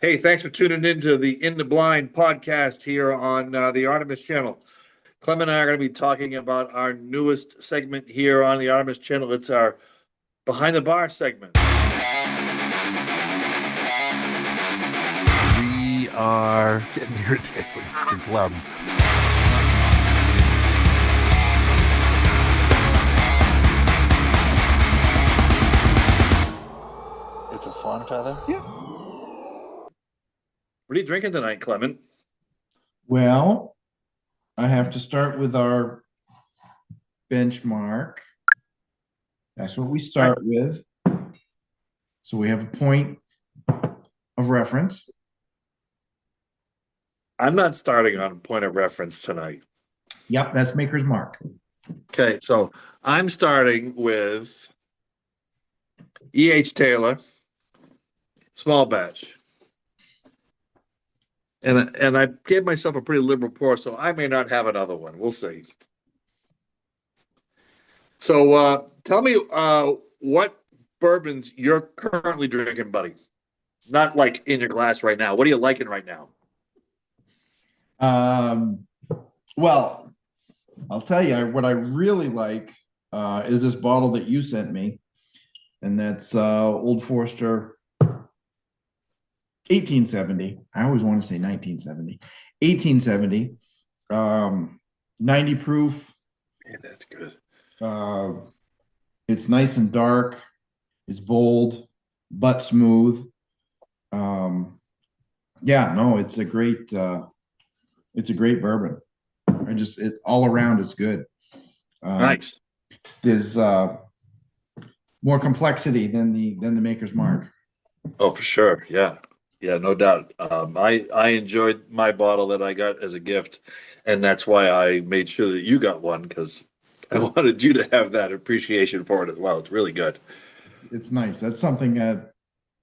Hey, thanks for tuning into the In the Blind podcast here on the Artemis channel. Clem and I are going to be talking about our newest segment here on the Artemis channel. It's our Behind the Bar segment. We are getting irritated with the club. It's a fawn feather? Yeah. What are you drinking tonight, Clement? Well, I have to start with our benchmark. That's what we start with. So we have a point of reference. I'm not starting on a point of reference tonight. Yep, that's Maker's Mark. Okay, so I'm starting with E.H. Taylor, small batch. And I gave myself a pretty liberal pour, so I may not have another one. We'll see. So tell me what bourbons you're currently drinking, buddy. Not like in your glass right now. What are you liking right now? Well, I'll tell you what I really like is this bottle that you sent me, and that's Old Forester 1870. I always want to say 1970. 1870. 90 proof. Man, that's good. It's nice and dark. It's bold, but smooth. Yeah, no, it's a great bourbon. All around it's good. Nice. There's more complexity than the Maker's Mark. Oh, for sure. Yeah. Yeah, no doubt. I enjoyed my bottle that I got as a gift, and that's why I made sure that you got one, because I wanted you to have that appreciation for it as well. It's really good. It's nice. That's something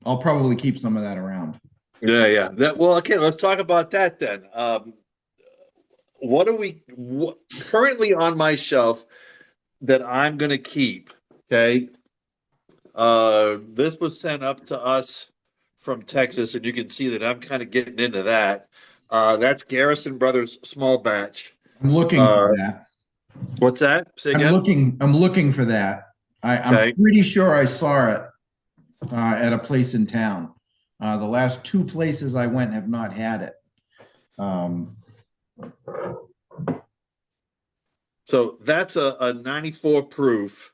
I'll probably keep some of that around. Yeah. Okay, let's talk about that then. What currently on my shelf that I'm going to keep? Okay. This was sent up to us from Texas, and you can see that I'm kind of getting into that. That's Garrison Brothers Small Batch. I'm looking for that. What's that? Say again? I'm looking for that. I'm pretty sure I saw it at a place in town. The last two places I went have not had it. So that's a 94 proof,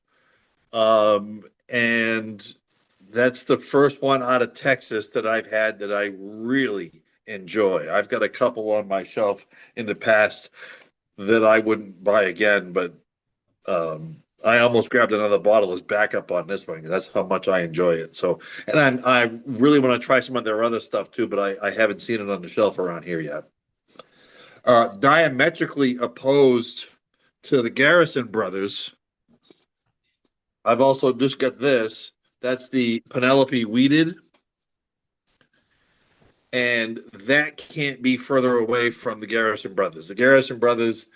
and that's the first one out of Texas that I've had that I really enjoy. I've got a couple on my shelf in the past that I wouldn't buy again, but I almost grabbed another bottle as backup on this one because that's how much I enjoy it. So, and I really want to try some of their other stuff too, but I haven't seen it on the shelf around here yet. Diametrically opposed to the Garrison Brothers, I've also just got this. That's the Penelope Weeded. And that can't be further away from the Garrison Brothers. The Garrison Brothers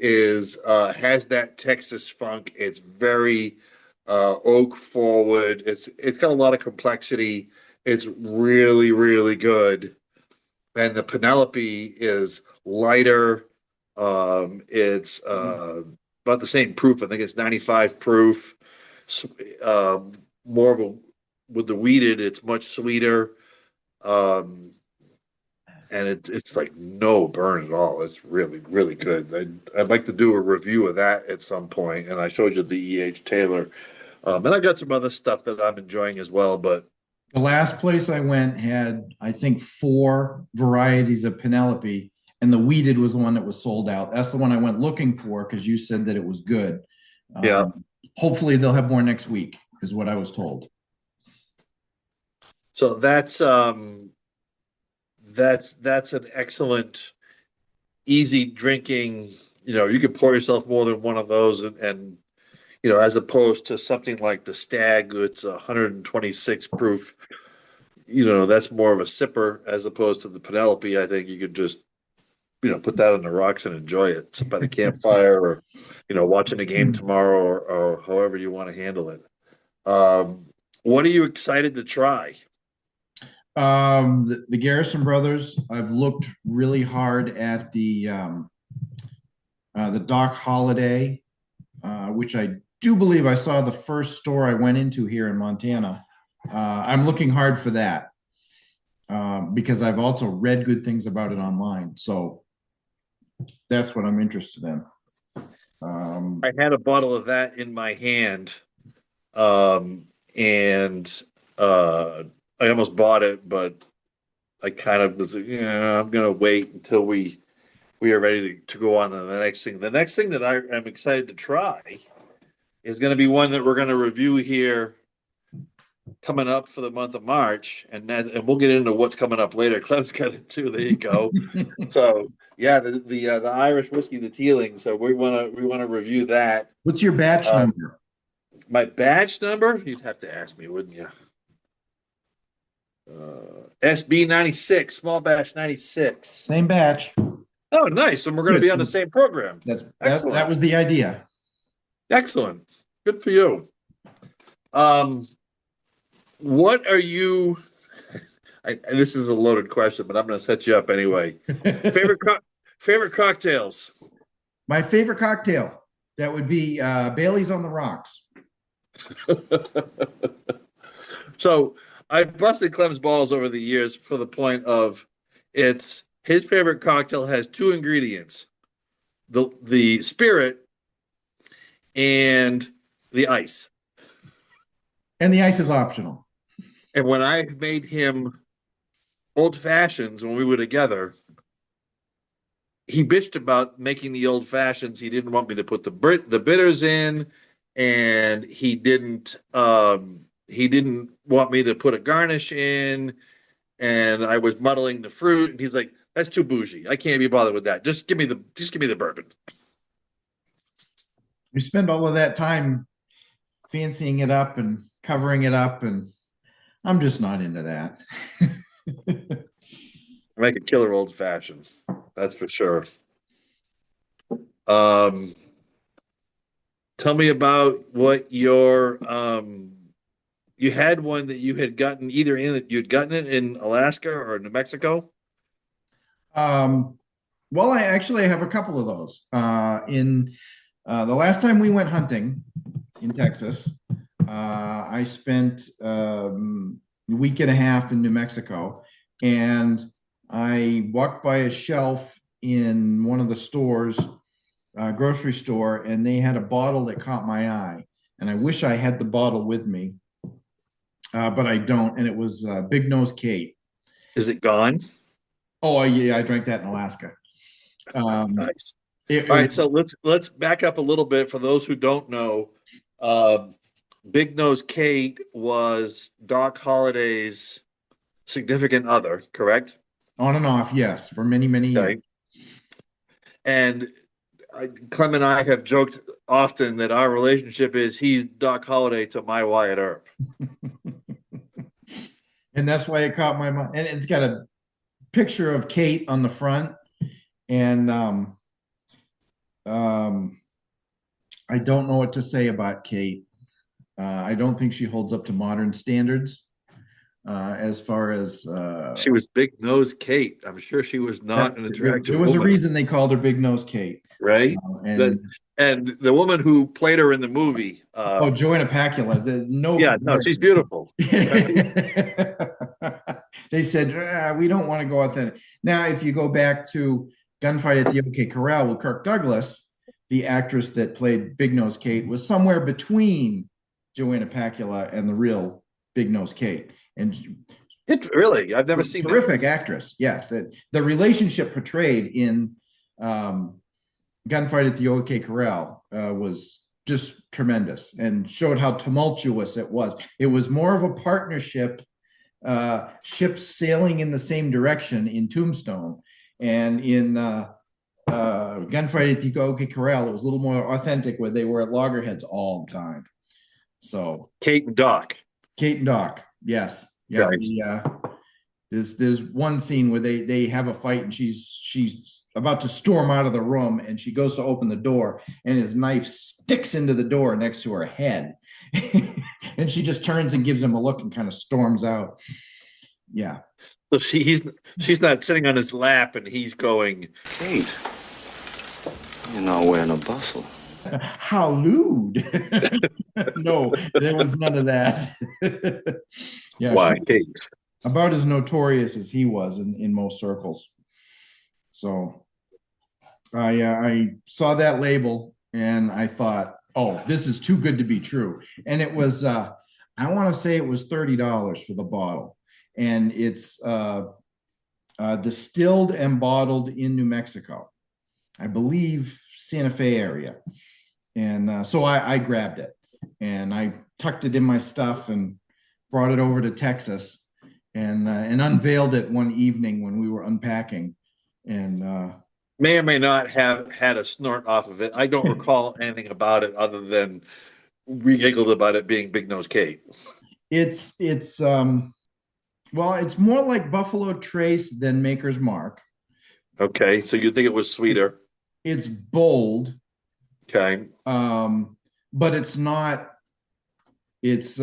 has that Texas funk. It's very oak forward. It's got a lot of complexity. It's really, really good. And the Penelope is lighter. It's about the same proof. I think it's 95 proof. More of a, with the weeded, it's much sweeter. And it's like no burn at all. It's really, really good. I'd like to do a review of that at some point. And I showed you the E.H. Taylor. And I got some other stuff that I'm enjoying as well. But the last place I went had, I think, 4 varieties of Penelope, and the weeded was the one that was sold out. That's the one I went looking for because you said that it was good. Yeah. Hopefully they'll have more next week, is what I was told. So that's an excellent, easy drinking. You could pour yourself more than one of those, and as opposed to something like the Stag, it's 126 proof. That's more of a sipper as opposed to the Penelope. I think you could just, put that on the rocks and enjoy it. Sit by the campfire or, watching a game tomorrow or however you want to handle it. What are you excited to try? The Garrison brothers. I've looked really hard at the Doc Holiday, which I do believe I saw the first store I went into here in Montana. I'm looking hard for that because I've also read good things about it online. So that's what I'm interested in. I had a bottle of that in my hand, and I almost bought it, but I kind of was like, yeah, I'm gonna wait until we are ready to go on to the next thing. The next thing that I am excited to try is going to be one that we're going to review here coming up for the month of March, and we'll get into what's coming up later. Clem's got it too. There you go. So yeah, the Irish whiskey, the Teeling. So we want to review that. What's your batch number? My batch number? You'd have to ask me, wouldn't you? SB 96, small batch 96. Same batch. Oh, nice. And we're going to be on the same program. That was the idea. Excellent. Good for you. What are you? This is a loaded question, but I'm going to set you up anyway. Favorite cocktails? My favorite cocktail, that would be Bailey's on the rocks. So I've busted Clem's balls over the years for the point of it's his favorite cocktail has two ingredients: the spirit and the ice. And the ice is optional. And when I made him old fashions when we were together, he bitched about making the old fashions. He didn't want me to put the bitters in, and he didn't want me to put a garnish in, and I was muddling the fruit, and he's like, that's too bougie. I can't be bothered with that. Just give me the bourbon. We spend all of that time fancying it up and covering it up, and I'm just not into that. I make a killer old fashioned. That's for sure. Tell me about what your you had one that you had gotten you'd gotten it in Alaska or New Mexico. Well, I actually have a couple of those. In the last time we went hunting in Texas, I spent a week and a half in New Mexico, and I walked by a shelf in one of the stores, grocery store, and they had a bottle that caught my eye. And I wish I had the bottle with me, but I don't. And it was Big Nose Kate. Is it gone? Oh yeah, I drank that in Alaska. Nice. All right, so let's back up a little bit for those who don't know. Big Nose Kate was Doc Holliday's significant other, correct? On and off, yes, for many, many years. Okay. And Clem and I have joked often that our relationship is he's Doc Holliday to my Wyatt Earp. And that's why it caught my mind. And it's got a picture of Kate on the front. And I don't know what to say about Kate. I don't think she holds up to modern standards as far as she was Big Nose Kate. I'm sure she was not an attractive There was woman. a reason they called her Big Nose Kate. Right? And the woman who played her in the movie. Joanna Pacula. She's beautiful. They said, we don't want to go authentic. Now, if you go back to Gunfight at the OK Corral with Kirk Douglas, the actress that played Big Nose Kate was somewhere between Joanna Pacula and the real Big Nose Kate. And really, I've never seen terrific that. Actress. Yeah. The relationship portrayed in Gunfight at the OK Corral was just tremendous and showed how tumultuous it was. It was more of a partnership, ships sailing in the same direction in Tombstone. And in Gunfight at the OK Corral, it was a little more authentic, where they were at loggerheads all the time. So Kate and Doc, yes, yeah. Right. There's one scene where they have a fight, and she's about to storm out of the room, and she goes to open the door, and his knife sticks into the door next to her head, and she just turns and gives him a look and kind of storms out. Yeah. So she's not sitting on his lap and he's going, Kate, you're not wearing a bustle. How lewd. No, there was none of that. Yeah, she why, was Kate? about as notorious as he was in most circles. So I saw that label and I thought, oh, this is too good to be true. And it was I want to say it was $30 for the bottle. And it's distilled and bottled in New Mexico. I believe Santa Fe area. And so I grabbed it and I tucked it in my stuff and brought it over to Texas and unveiled it one evening when we were unpacking. And May or may not have had a snort off of it. I don't recall anything about it other than we giggled about it being Big Nose Kate. it's well, it's more like Buffalo Trace than Maker's Mark. Okay, so you think it was sweeter? It's bold, Okay, but it's not. It's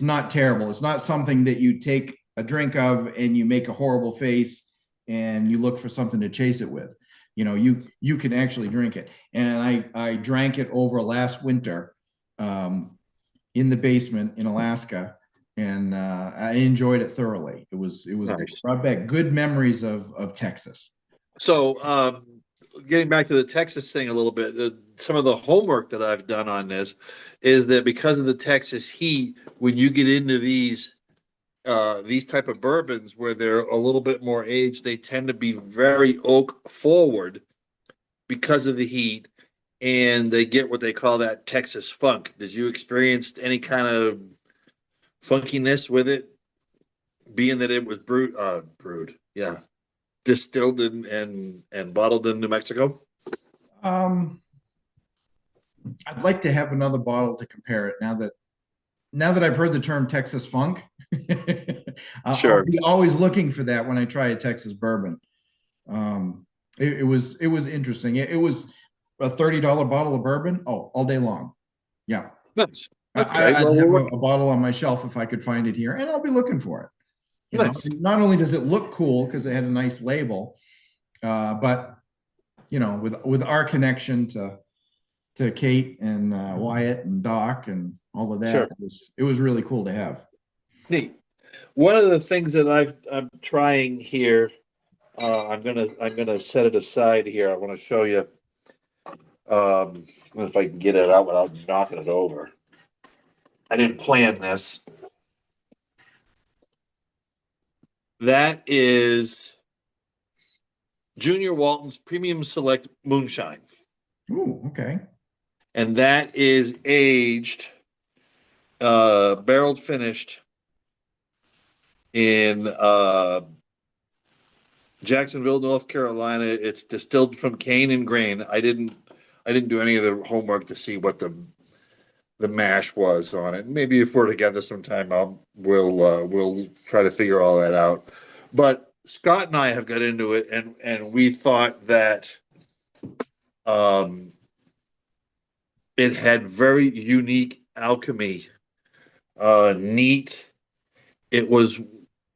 not terrible. It's not something that you take a drink of and you make a horrible face and you look for something to chase it with. You know, you can actually drink it. And I drank it over last winter in the basement in Alaska, and I enjoyed it thoroughly. It was nice. brought back good memories of Texas. So, getting back to the Texas thing a little bit, some of the homework that I've done on this is that because of the Texas heat, when you get into these type of bourbons where they're a little bit more aged, they tend to be very oak forward because of the heat, and they get what they call that Texas funk. Did you experience any kind of funkiness with it, being that it was brewed, yeah, distilled and bottled in New Mexico? Um, I'd like to have another bottle to compare it now that I've heard the term Texas funk. Sure. I'll be always looking for that when I try a Texas bourbon. It was interesting. It was a $30 bottle of bourbon. Oh, all day long. Yeah. Nice. Okay. I'd Well, have a bottle on my shelf if I could find it here, and I'll be looking for it. You know, nice. not only does it look cool because it had a nice label, but you know, with our connection to Kate and Wyatt and Doc and all of that, Sure. it was really cool to have. Neat. One of the things that I'm trying here, I'm gonna set it aside here. I want to show you. If I can get it out without knocking it over. I didn't plan this. That is Junior Walton's Premium Select Moonshine. Ooh, okay. And that is aged, barreled finished in Jacksonville, North Carolina. It's distilled from cane and grain. I didn't do any of the homework to see what the mash was on it. Maybe if we're together sometime, we'll try to figure all that out. But Scott and I have got into it, and we thought that it had very unique alchemy, neat. It was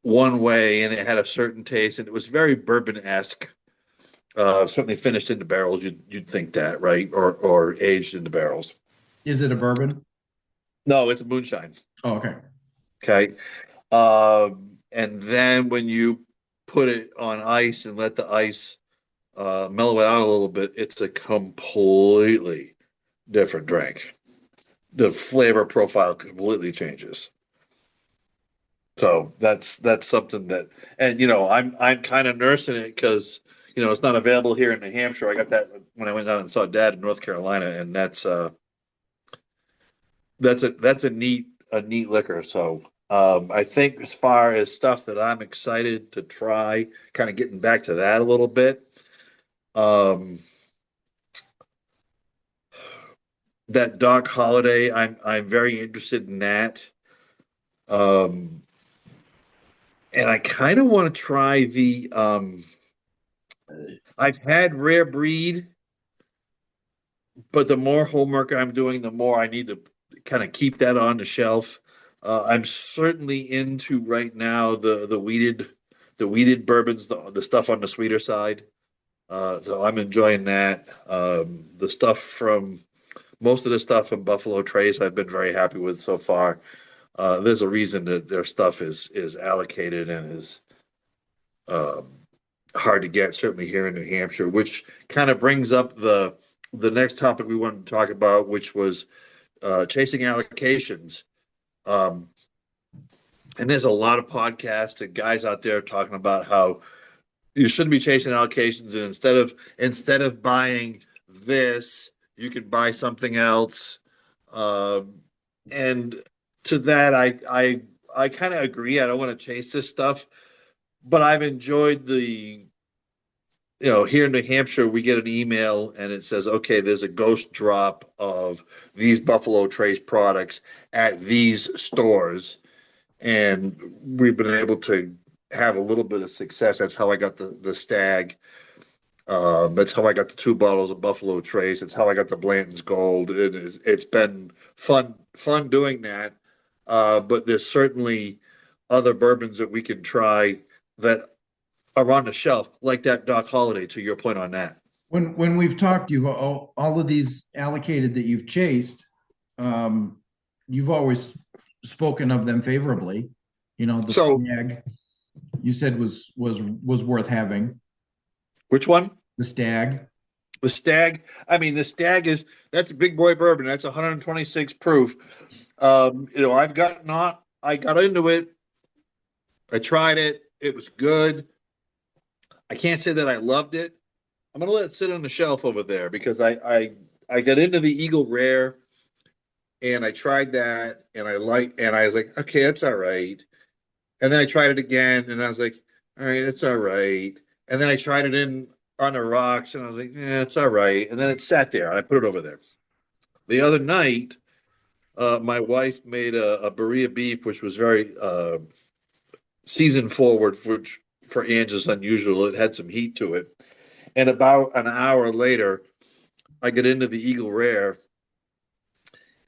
one way, and it had a certain taste, and it was very bourbon-esque. Certainly finished in the barrels. You'd think that, right? Or aged in the barrels. Is it a bourbon? No, it's a moonshine. Oh, okay. Okay. And then when you put it on ice and let the ice mellow it out a little bit, it's a completely different drink. The flavor profile completely changes. So that's something that, and you know, I'm kind of nursing it because you know it's not available here in New Hampshire. I got that when I went down and saw Dad in North Carolina, and that's a neat liquor. So I think as far as stuff that I'm excited to try, kind of getting back to that a little bit. That Doc Holiday, I'm very interested in that. And I kind of want to try the I've had Rare Breed, but the more homework I'm doing, the more I need to kind of keep that on the shelf. I'm certainly into right now the weeded bourbons, the stuff on the sweeter side. So I'm enjoying that. The stuff from most of the stuff from Buffalo Trace, I've been very happy with so far. There's a reason that their stuff is allocated and is um, hard to get, certainly here in New Hampshire, which kind of brings up the next topic we wanted to talk about, which was chasing allocations. Um, and there's a lot of podcasts and guys out there talking about how you shouldn't be chasing allocations, and instead of buying this, you can buy something else. Um, and to that, I kind of agree. I don't want to chase this stuff, but I've enjoyed here in New Hampshire, we get an email and it says, okay, there's a ghost drop of these Buffalo Trace products at these stores. And we've been able to have a little bit of success. That's how I got the Stag. That's how I got the 2 bottles of Buffalo Trace. It's how I got the Blanton's Gold. It's been fun doing that. But there's certainly other bourbons that we can try that are on the shelf, like that Doc Holiday, to your point on that. When we've talked, you've all of these allocated that you've chased, you've always spoken of them favorably. The So, Stag you said was worth having. which one? The Stag. The Stag. I mean, the Stag that's a big boy bourbon. That's 126 proof. I got into it. I tried it. It was good. I can't say that I loved it. I'm gonna let it sit on the shelf over there because I got into the Eagle Rare and I tried that and I was like, okay, that's all right. And then I tried it again and I was like, all right, that's all right. And then I tried it in on the rocks and I was like, yeah, it's all right. And then it sat there and I put it over there. The other night, my wife made a burrito beef, which was very seasoned forward, which for Ange is unusual. It had some heat to it. And about an hour later, I get into the Eagle Rare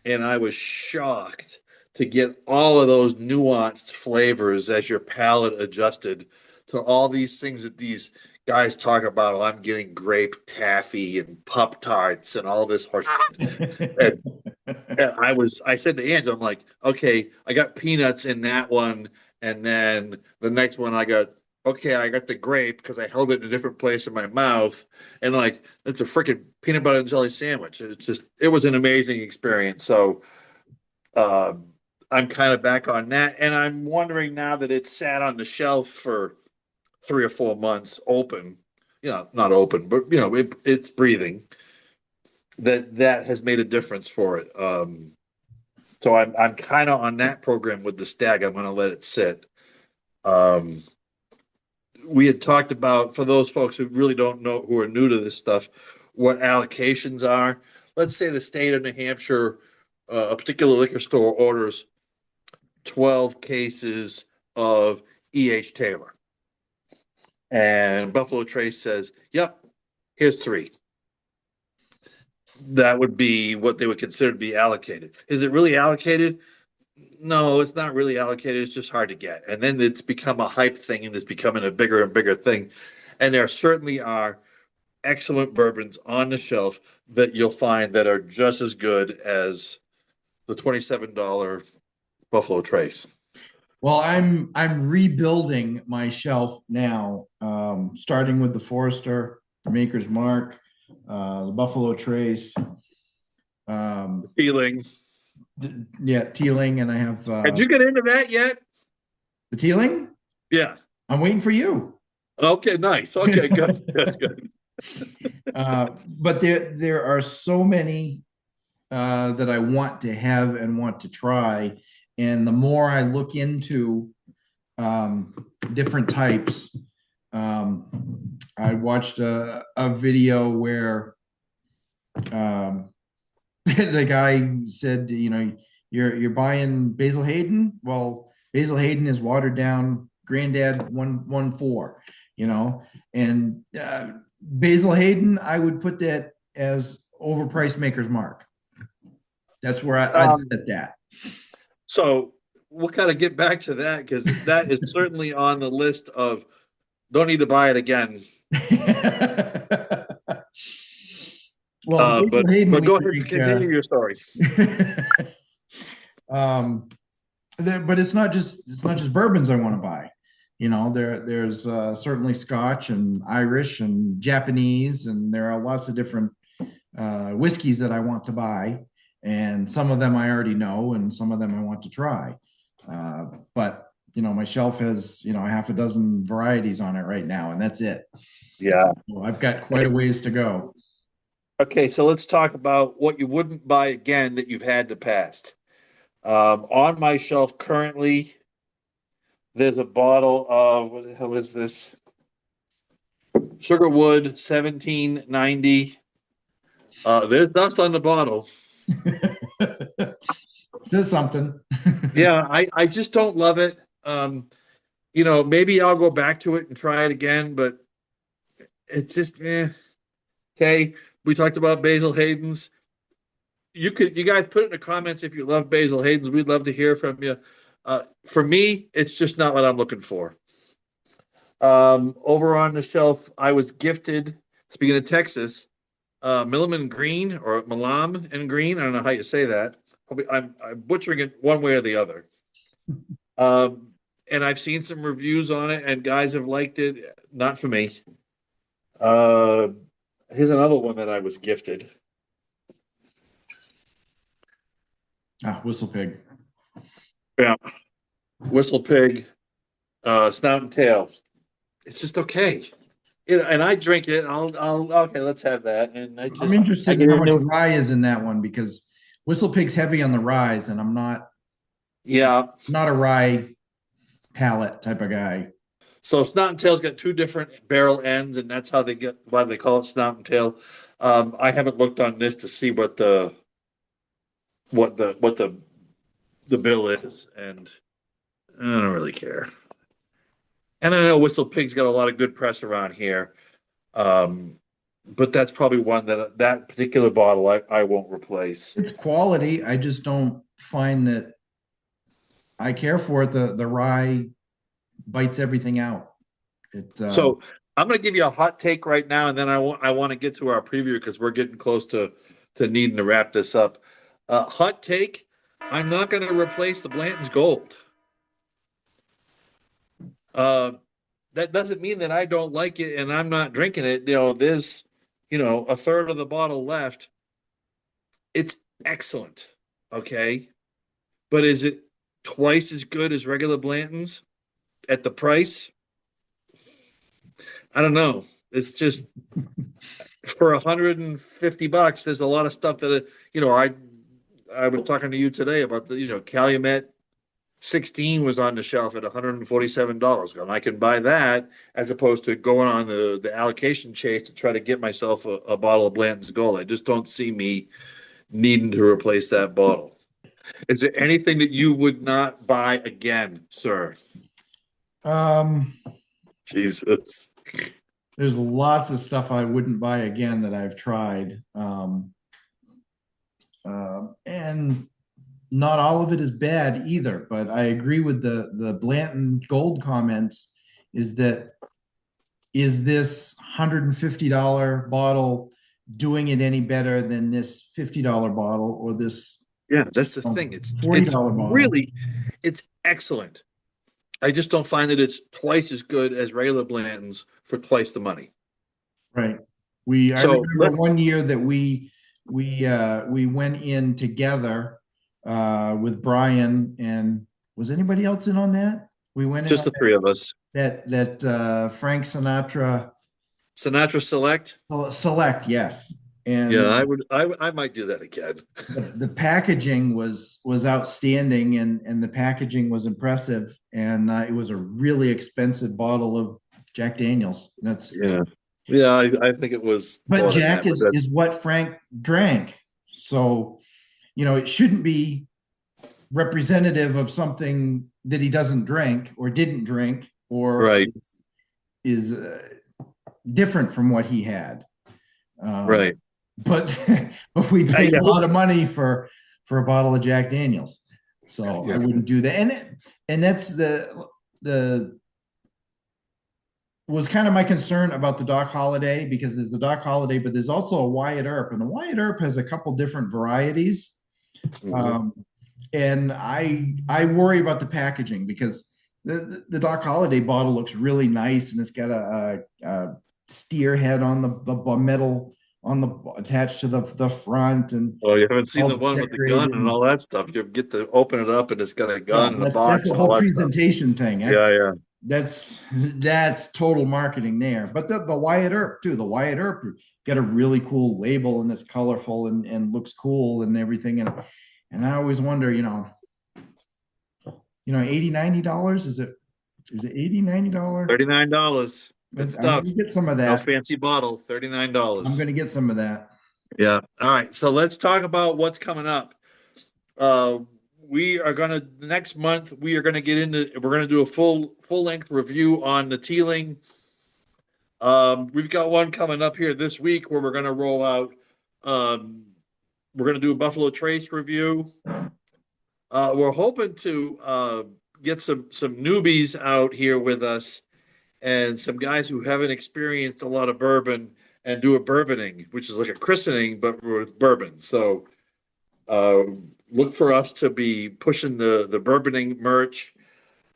and I was shocked to get all of those nuanced flavors as your palate adjusted to all these things that these guys talk about. Oh, I'm getting grape taffy and Pop Tarts and all this horse shit. And I said to Ange, I'm like, okay, I got peanuts in that one. And then the next one I got the grape because I held it in a different place in my mouth. And like, it's a freaking peanut butter and jelly sandwich. It was an amazing experience. So I'm kind of back on that. And I'm wondering now that it's sat on the shelf for 3 or 4 months open, not open, but it's breathing. That has made a difference for it. So I'm kind of on that program with the Stag. I'm going to let it sit. We had talked about, for those folks who really don't know, who are new to this stuff, what allocations are. Let's say the state of New Hampshire, a particular liquor store orders 12 cases of E.H. Taylor. And Buffalo Trace says, yep, here's 3. That would be what they would consider to be allocated. Is it really allocated? No, it's not really allocated. It's just hard to get. And then it's become a hype thing and it's becoming a bigger and bigger thing. And there certainly are excellent bourbons on the shelf that you'll find that are just as good as the $27 Buffalo Trace. Well, I'm rebuilding my shelf now, starting with the Forester, the Maker's Mark, the Buffalo Trace, Feeling. Teeling, and I have. Did you get into that yet? The Teeling? Yeah. I'm waiting for you. Okay, nice. Okay, good. That's good. But there are so many that I want to have and want to try, and the more I look into different types, I watched a video where the guy said, you're buying Basil Hayden. Well, Basil Hayden is watered down Granddad 114, and Basil Hayden, I would put that as overpriced Maker's Mark. That's where I'd set that. So we'll kind of get back to that because that is certainly on the list of don't need to buy it again. Well, But Basil Hayden, go we ahead, continue your story. but it's not just bourbons I want to buy. There's certainly Scotch and Irish and Japanese, and there are lots of different whiskeys that I want to buy, and some of them I already know, and some of them I want to try. But my shelf has a half a dozen varieties on it right now, and that's it. Yeah. So I've got quite a ways to go. Okay, so let's talk about what you wouldn't buy again that you've had to pass. On my shelf currently, there's a bottle of what the hell is this? Sugarwood 1790. There's dust on the bottle. Says something. Yeah, I just don't love it. Maybe I'll go back to it and try it again, but it's just Okay, we talked about Basil Hayden's. You guys put it in the comments if you love Basil Hayden's. We'd love to hear from you. For me, it's just not what I'm looking for. Over on the shelf, I was gifted, speaking of Texas, Milliman Green or Milam and Green. I don't know how you say that. Probably, I'm butchering it one way or the other. And I've seen some reviews on it, and guys have liked it. Not for me. Here's another one that I was gifted. Whistle Pig. Yeah, Whistle Pig, Snout and Tail. It's just okay. And I drink it. I'll okay. Let's have that. And I'm interested in how much rye is in that one because Whistle Pig's heavy on the rye, and I'm not. Yeah, not a rye palate type of guy. So Snout and Tail's got two different barrel ends, and that's how why they call it Snout and Tail. I haven't looked on this to see what the bill is, and I don't really care. And I know Whistle Pig's got a lot of good press around here, but that's probably one that particular bottle I won't replace. It's quality. I just don't find that I care for it. The rye bites everything out. So I'm going to give you a hot take right now, and then I want to get to our preview because we're getting close to needing to wrap this up. Hot take: I'm not going to replace the Blanton's Gold. That doesn't mean that I don't like it and I'm not drinking it. There's a third of the bottle left. It's excellent, okay, but is it twice as good as regular Blanton's at the price? I don't know. It's just for $150. There's a lot of stuff that I was talking to you today about the Calumet 16 was on the shelf at $147, and I can buy that as opposed to going on the allocation chase to try to get myself a bottle of Blanton's Gold. I just don't see me needing to replace that bottle. Is there anything that you would not buy again, sir? Jesus. There's lots of stuff I wouldn't buy again that I've tried. And not all of it is bad either, but I agree with the Blanton Gold comments is this $150 bottle doing it any better than this $50 bottle or this? Yeah, that's the thing. It's $40 bottle. Really, it's excellent. I just don't find that it's twice as good as regular Blanton's for twice the money. Right. I remember one year that we went in together with Brian, and was anybody else in on that? We went in just the three of us. That Frank Sinatra Select, yes. And yeah, I might do that again. The packaging was outstanding, and the packaging was impressive, and it was a really expensive bottle of Jack Daniels. That's I think it was. But Jack is what Frank drank, so it shouldn't be representative of something that he doesn't drink or didn't drink or is different from what he had. Right. But we paid a lot of money for a bottle of Jack Daniels. So Yeah. I wouldn't do that. And that's the was kind of my concern about the Doc Holiday, because there's the Doc Holiday, but there's also a Wyatt Earp, and the Wyatt Earp has a couple different varieties. Mhm. And I worry about the packaging, because the Doc Holiday bottle looks really nice, and it's got a steer head on the metal on the attached to the front, and Oh, you haven't seen all the one with the gun decorated. and all that stuff. You get to open it up and it's got a gun in the That's box the and all whole that stuff. presentation thing. Yeah, yeah. That's total marketing there. But the Wyatt Earp too. The Wyatt Earp got a really cool label, and it's colorful and looks cool and everything. And I always wonder, $80-$90, is it $80-$90? $39. Good I'm stuff. gonna get some of No that. fancy bottle, I'm $39. gonna get some of that. Yeah. All right. So let's talk about what's coming up. We are gonna next month. We're gonna do a full length review on the Teeling. We've got one coming up here this week where we're gonna roll out. We're gonna do a Buffalo Trace review. We're hoping to get some newbies out here with us, and some guys who haven't experienced a lot of bourbon, and do a bourboning, which is like a christening but with bourbon. So look for us to be pushing the bourboning merch.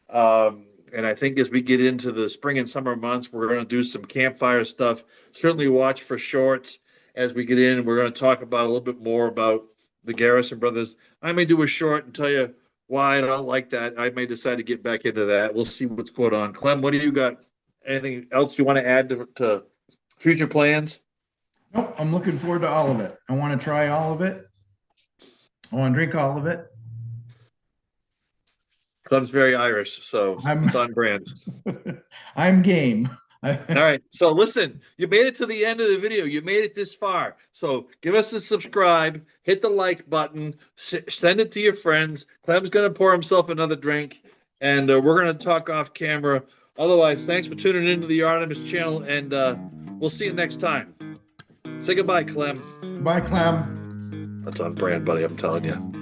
And I think as we get into the spring and summer months, we're going to do some campfire stuff. Certainly watch for shorts as we get in. We're going to talk about a little bit more about the Garrison brothers. I may do a short and tell you why I don't like that. I may decide to get back into that. We'll see what's going on. Clem, what do you got? Anything else you want to add to future plans? Nope, I'm looking forward to all of it. I want to try all of it. I want to drink all of it. Clem's very Irish, so it's on brand. I'm game. All right. So listen, you made it to the end of the video. You made it this far. So give us a subscribe, hit the like button, send it to your friends. Clem's going to pour himself another drink, and we're going to talk off camera. Otherwise, thanks for tuning into the Artemis channel, and we'll see you next time. Say goodbye, Clem. Bye, Clem. That's on brand, buddy. I'm telling you.